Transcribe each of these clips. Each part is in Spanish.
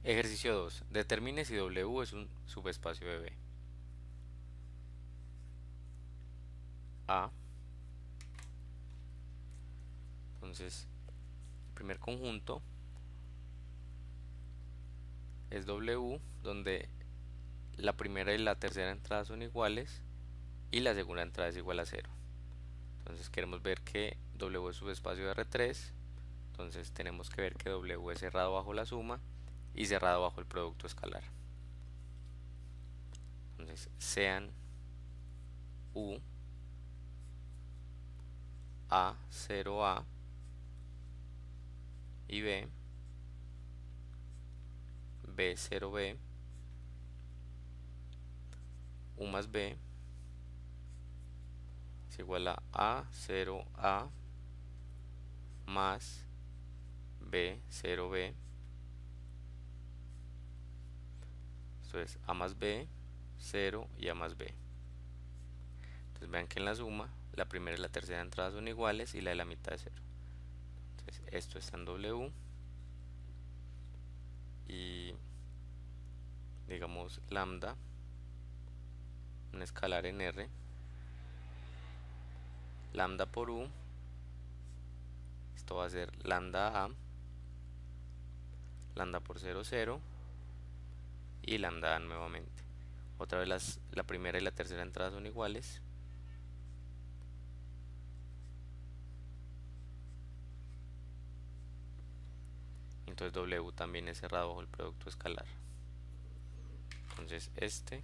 Ejercicio 2. Determine si W es un subespacio de B. A. Entonces, el primer conjunto es W, donde la primera y la tercera entrada son iguales y la segunda entrada es igual a cero. Entonces queremos ver que W es subespacio de R3. Entonces tenemos que ver que W es cerrado bajo la suma y cerrado bajo el producto escalar. Entonces sean U A 0A y B 0B, U más B es igual a 0A más B 0B. Esto es A más B, 0 y A más B. Entonces vean que en la suma la primera y la tercera entrada son iguales y la de la mitad es 0. Entonces esto está en W y digamos lambda, un escalar en R, lambda por U, esto va a ser lambda A, lambda por 0, 0 y lambda A nuevamente. Otra vez la primera y la tercera entrada son iguales. Entonces W también es cerrado bajo el producto escalar. Entonces este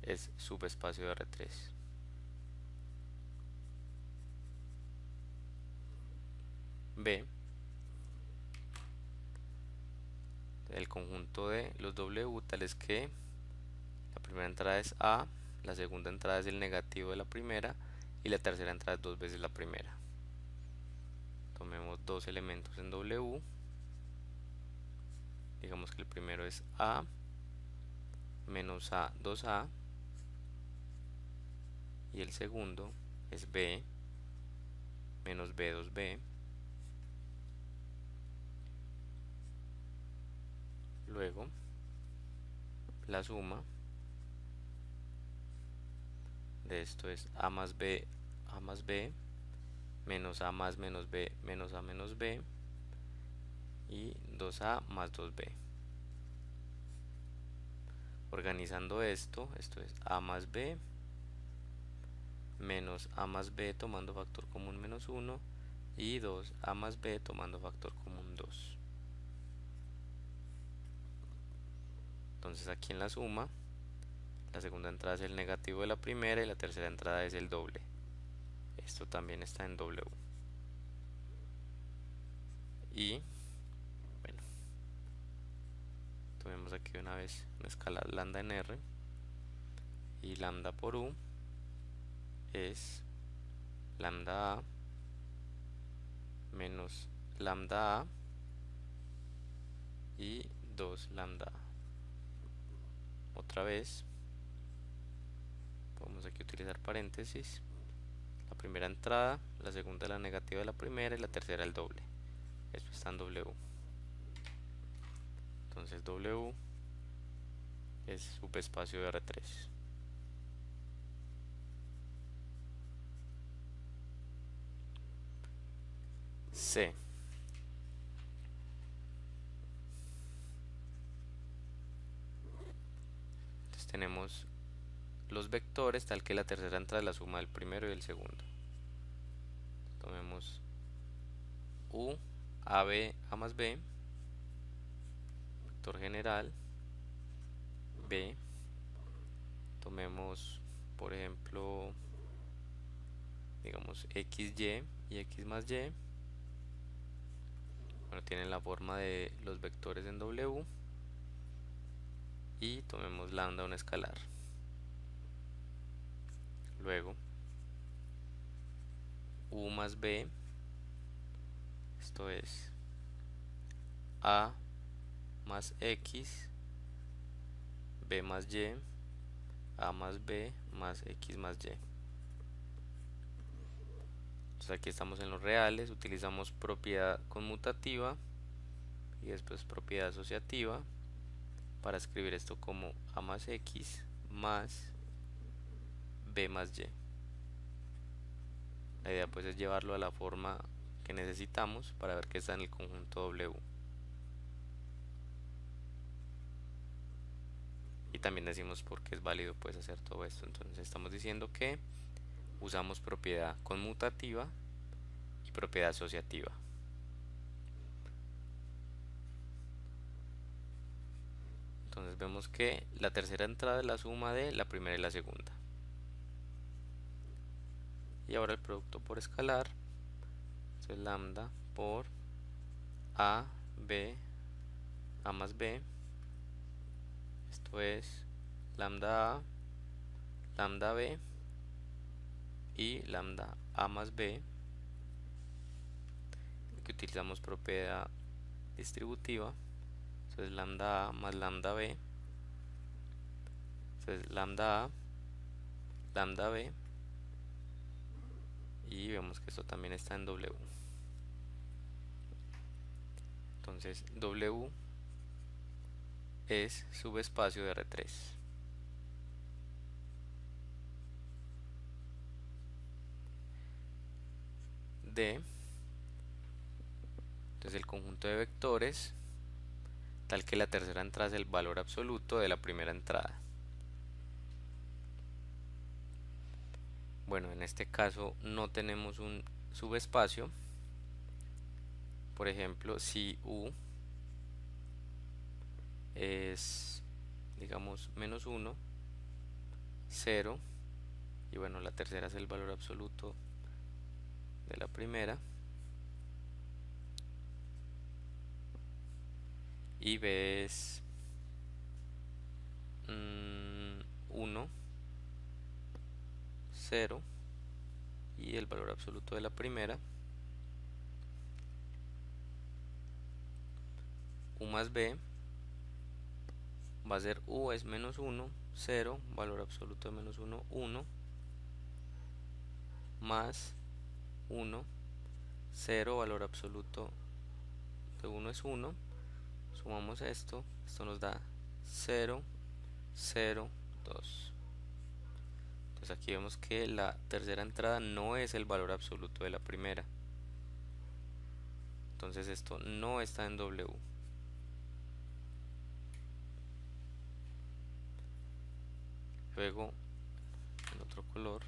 es subespacio de R3. B, el conjunto de los W tales que la primera entrada es A, la segunda entrada es el negativo de la primera y la tercera entrada es dos veces la primera. Tomemos dos elementos en W. Digamos que el primero es A menos A 2A y el segundo es B menos B 2B. Luego la suma de esto es A más B menos A más menos B menos A menos B y 2A más 2B. Organizando esto es A más B menos A más B tomando factor común menos 1 y 2A más B tomando factor común 2. Entonces aquí en la suma, la segunda entrada es el negativo de la primera y la tercera entrada es el doble. Esto también está en W. Y bueno, tomemos aquí una vez una escala lambda en R y lambda por U es lambda A menos lambda A y 2 lambda A. Otra vez podemos aquí utilizar paréntesis, la primera entrada, la segunda la negativa de la primera y la tercera el doble. Esto está en W. Entonces W es subespacio de R3. C. Entonces tenemos los vectores tal que la tercera entrada es la suma del primero y el segundo. Tomemos U, AB, A más B, vector general, B, tomemos por ejemplo, digamos XY y X más Y, bueno, tienen la forma de los vectores en W, y tomemos lambda un escalar. Luego U más B, esto es A más X, B más Y, A más B más X más Y. Entonces aquí estamos en los reales, utilizamos propiedad conmutativa y después propiedad asociativa para escribir esto como A más X más B más Y. La idea pues es llevarlo a la forma que necesitamos para ver que está en el conjunto W. Y también decimos por qué es válido pues hacer todo esto. Entonces estamos diciendo que usamos propiedad conmutativa y propiedad asociativa. Entonces vemos que la tercera entrada es la suma de la primera y la segunda. Y ahora el producto por escalar, esto es lambda por A, B, A más B. Esto es lambda A, lambda B y lambda A más B, que utilizamos propiedad distributiva. Esto es lambda A más lambda B. Esto es lambda A, lambda B, y vemos que esto también está en W. Entonces W es subespacio de R3. D, entonces el conjunto de vectores tal que la tercera entrada es el valor absoluto de la primera entrada. Bueno, en este caso no tenemos un subespacio. Por ejemplo, si U es, digamos, menos 1, 0, y bueno, la tercera es el valor absoluto de la primera, y B es 1, 0, y el valor absoluto de la primera, U más B va a ser U es menos 1, 0, valor absoluto de menos 1, 1, más 1, 0, valor absoluto de 1 es 1, sumamos esto nos da 0, 0, 2. Entonces aquí vemos que la tercera entrada no es el valor absoluto de la primera. Entonces esto no está en W. Luego, en otro color,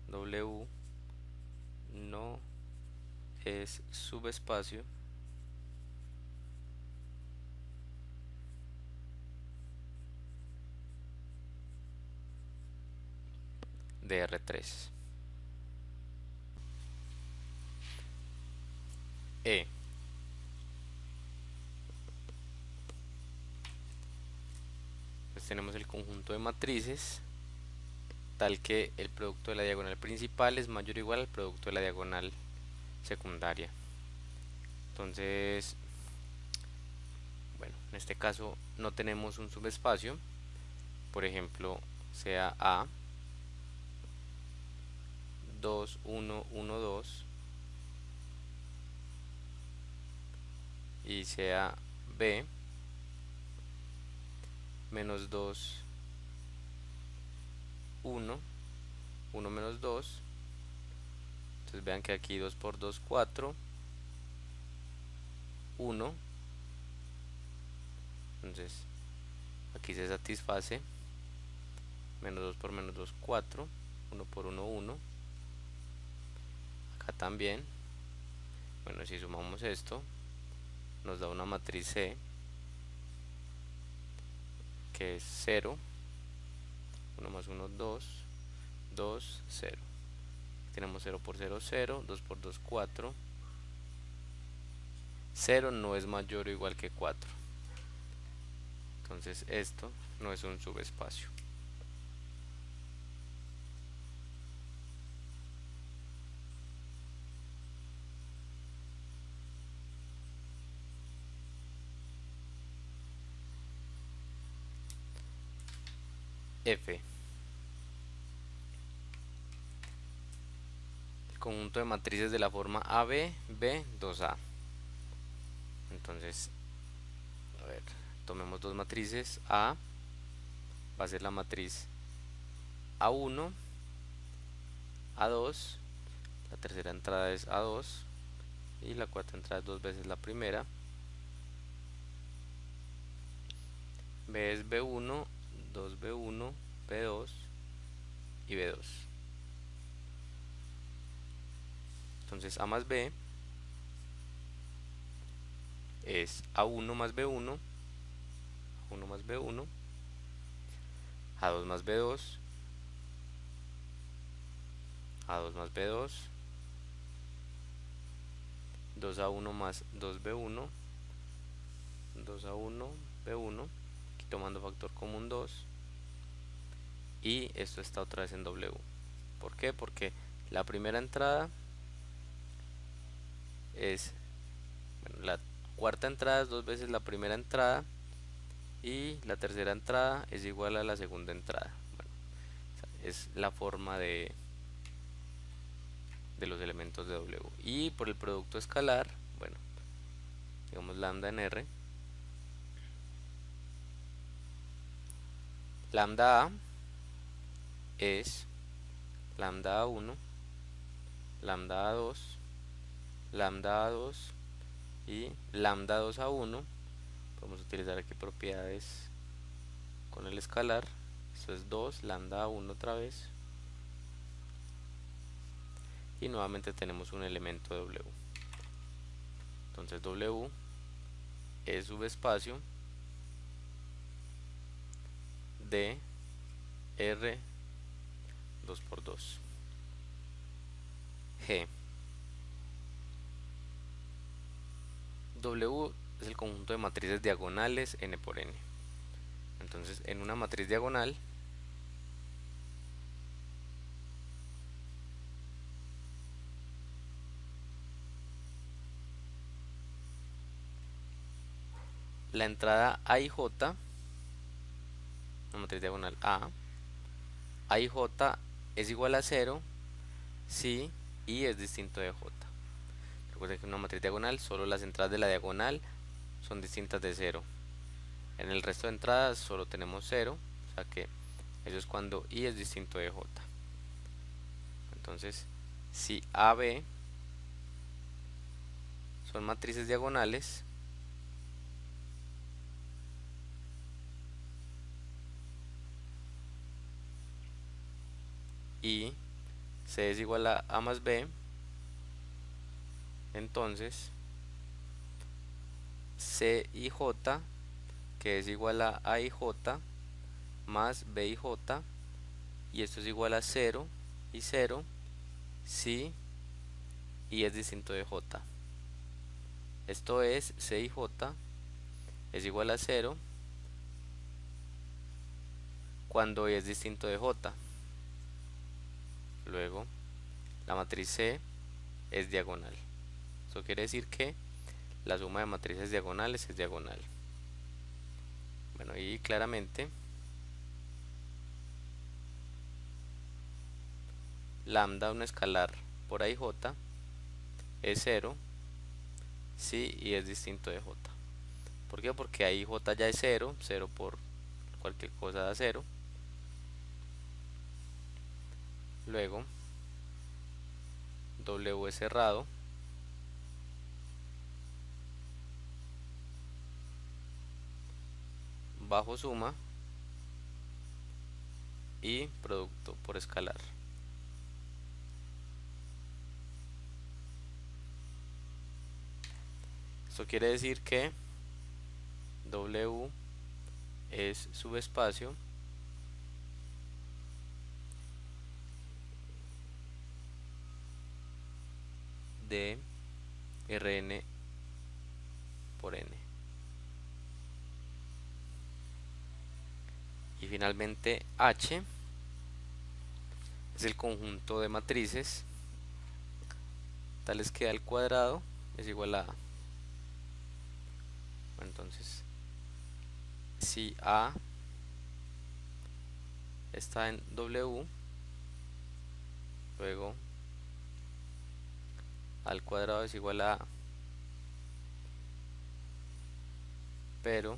W no es subespacio de R3. E. Pues tenemos el conjunto de matrices tal que el producto de la diagonal principal es mayor o igual al producto de la diagonal secundaria. Entonces, bueno, en este caso no tenemos un subespacio. Por ejemplo, sea A 2, 1, 1, 2 y sea B menos 2, 1, 1 menos 2. Entonces vean que aquí 2 por 2, 4, 1. Entonces aquí se satisface. Menos 2 por menos 2, 4. 1 por 1, 1. Acá también. Bueno, si sumamos esto, nos da una matriz C, que es 0. 1 más 1, 2. 2, 0. Tenemos 0 por 0, 0. 2 por 2, 4. 0 no es mayor o igual que 4. Entonces esto no es un subespacio. F. El conjunto de matrices de la forma AB, B, 2A. Entonces, a ver, tomemos dos matrices. A va a ser la matriz A1, A2, la tercera entrada es A2 y la cuarta entrada es dos veces la primera. B es B1, 2B1, B2 y B2. Entonces A más B es A1 más B1, A1 más B1, A2 más B2, A2 más B2, 2A1 más 2B1, 2A1, B1, aquí tomando factor común 2, y esto está otra vez en W. ¿Por qué? Porque la primera entrada es, bueno, la cuarta entrada es dos veces la primera entrada y la tercera entrada es igual a la segunda entrada. Bueno, es la forma de los elementos de W. Y por el producto escalar, bueno, digamos lambda en R, lambda A es lambda A1, lambda A2, lambda A2 y lambda 2A1. Podemos utilizar aquí propiedades con el escalar. Esto es 2 lambda A1 otra vez. Y nuevamente tenemos un elemento W. Entonces W es subespacio de R 2 por 2. G. W es el conjunto de matrices diagonales n por n. Entonces en una matriz diagonal la entrada A y J, una matriz diagonal A y J es igual a 0 si I es distinto de J. Recuerden que en una matriz diagonal solo las entradas de la diagonal son distintas de 0. En el resto de entradas solo tenemos 0, o sea que eso es cuando I es distinto de J. Entonces, si AB son matrices diagonales, y C es igual a A más B, entonces C y J, que es igual a y J, más B y J, y esto es igual a 0 y 0, si I es distinto de J. Esto es C y J es igual a 0 cuando I es distinto de J. Luego, la matriz C es diagonal. Eso quiere decir que la suma de matrices diagonales es diagonal. Bueno, y claramente lambda, un escalar por IJ, es 0 si I es distinto de J. ¿Por qué? Porque ahí J ya es 0, 0 por cualquier cosa da 0. Luego, W es cerrado. Bajo suma y producto por escalar. Esto quiere decir que W es subespacio de Rn por n. Y finalmente H es el conjunto de matrices tales que A al cuadrado es igual a A. Bueno, entonces si A está en W, luego A al cuadrado es igual a A. pero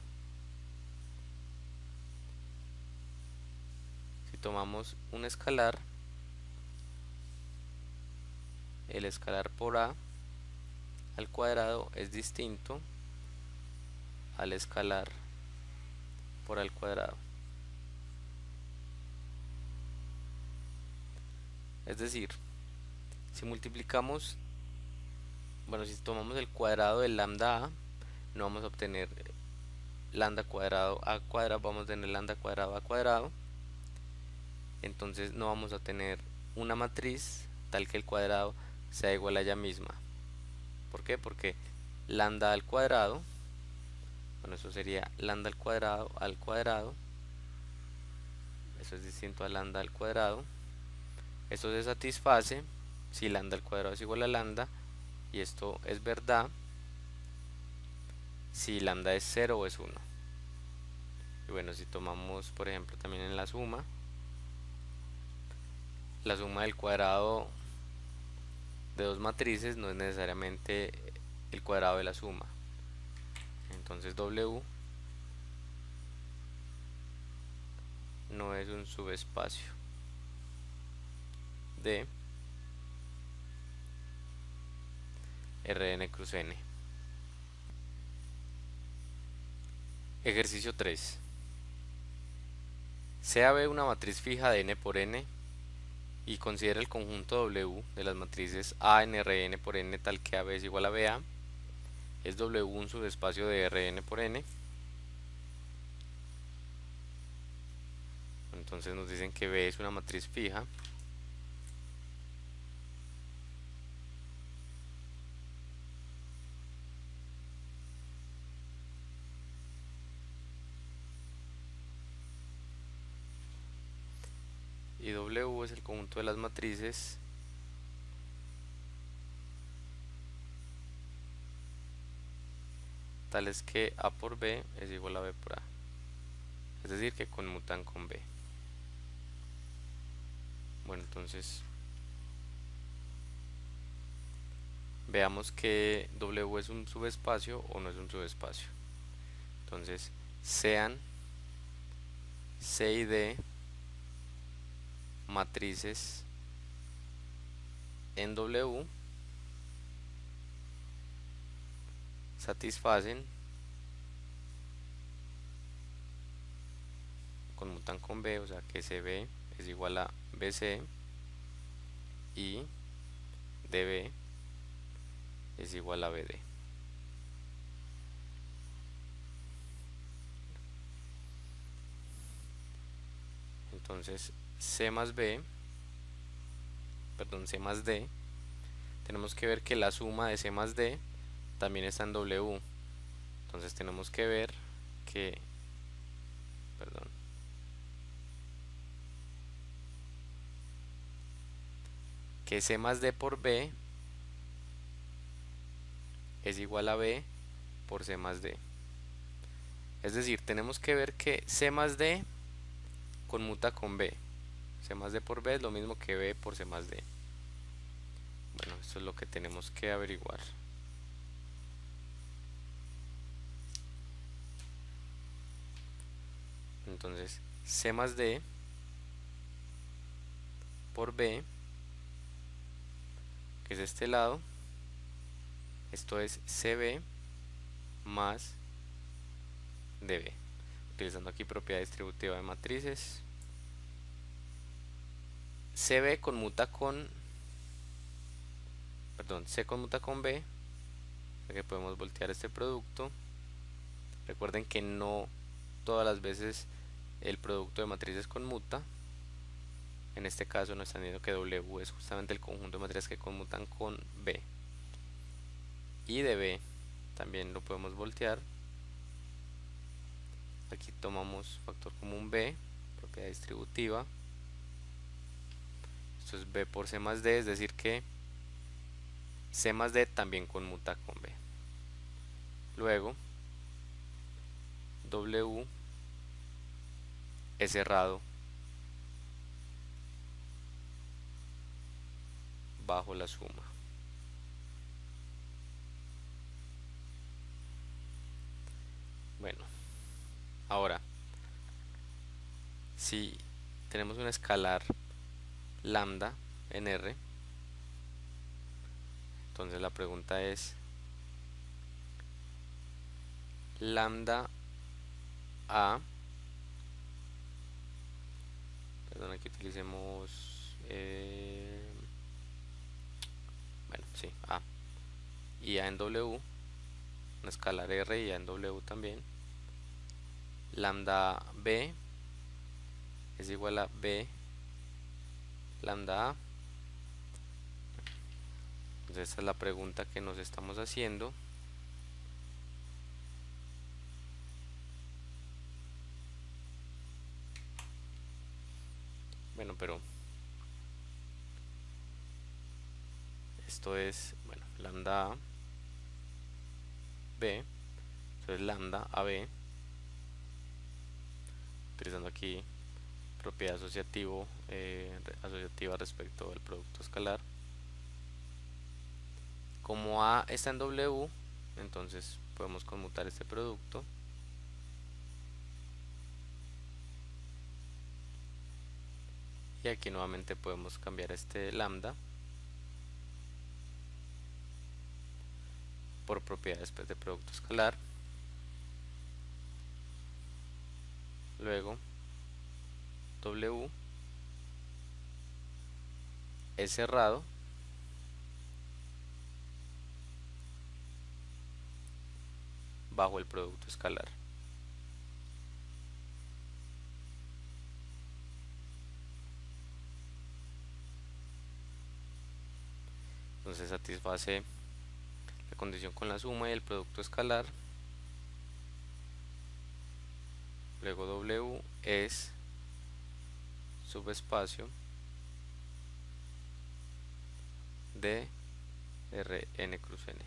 si tomamos un escalar, el escalar por a al cuadrado es distinto al escalar por a al cuadrado. Es decir, si multiplicamos, bueno, si tomamos el cuadrado del lambda a, no vamos a obtener lambda cuadrado a cuadrado, vamos a tener lambda cuadrado a cuadrado. Entonces no vamos a tener una matriz tal que el cuadrado sea igual a ella misma. ¿Por qué? Porque lambda al cuadrado, bueno, eso sería lambda al cuadrado, eso es distinto a lambda al cuadrado. Esto se satisface si lambda al cuadrado es igual a lambda, y esto es verdad si lambda es 0 o es 1. Y bueno, si tomamos por ejemplo también en la suma del cuadrado de dos matrices no es necesariamente el cuadrado de la suma. Entonces W no es un subespacio de Rn cruz n. Ejercicio 3. Sea B una matriz fija de n por n y considera el conjunto W de las matrices A en Rn por n tal que AB es igual a BA. Es W un subespacio de Rn por n. Entonces nos dicen que B es una matriz fija. Y W es el conjunto de las matrices tales que A por B es igual a B por A. Es decir, que conmutan con B. Bueno, entonces veamos que W es un subespacio o no es un subespacio. Entonces, sean C y D matrices en W, satisfacen, conmutan con B, o sea que CB es igual a BC y DB es igual a BD. Entonces C más B, perdón, C más D, tenemos que ver que la suma de C más D también está en W. Entonces tenemos que ver que, perdón, que C más D por B es igual a B por C más D. Es decir, tenemos que ver que C más D conmuta con B. C más D por B es lo mismo que B por C más D. Bueno, esto es lo que tenemos que averiguar. Entonces, C más D por B, que es este lado, esto es CB más DB. Utilizando aquí propiedad distributiva de matrices. CB conmuta con, perdón, C conmuta con B, que podemos voltear este producto. Recuerden que no todas las veces el producto de matrices conmuta. En este caso nos están diciendo que W es justamente el conjunto de matrices que conmutan con B. Y de B también lo podemos voltear. Aquí tomamos factor común B, propiedad distributiva. Esto es B por C más D, es decir que C más D también conmuta con B. Luego, W es cerrado bajo la suma. Bueno, Ahora, si tenemos un escalar lambda en R, entonces la pregunta es lambda a, perdón, que utilicemos, bueno, sí, a, y a en W, un escalar R y a en W también. Lambda b es igual a b lambda a. Entonces esta es la pregunta que nos estamos haciendo. Bueno, pero esto es, bueno, lambda a b, entonces lambda a b, utilizando aquí propiedad asociativa respecto del producto escalar. Como a está en W, entonces podemos conmutar este producto. Y aquí nuevamente podemos cambiar este lambda por propiedades de producto escalar. Luego W es cerrado bajo el producto escalar. Entonces satisface la condición con la suma y el producto escalar. Luego W es subespacio de Rn cruz n.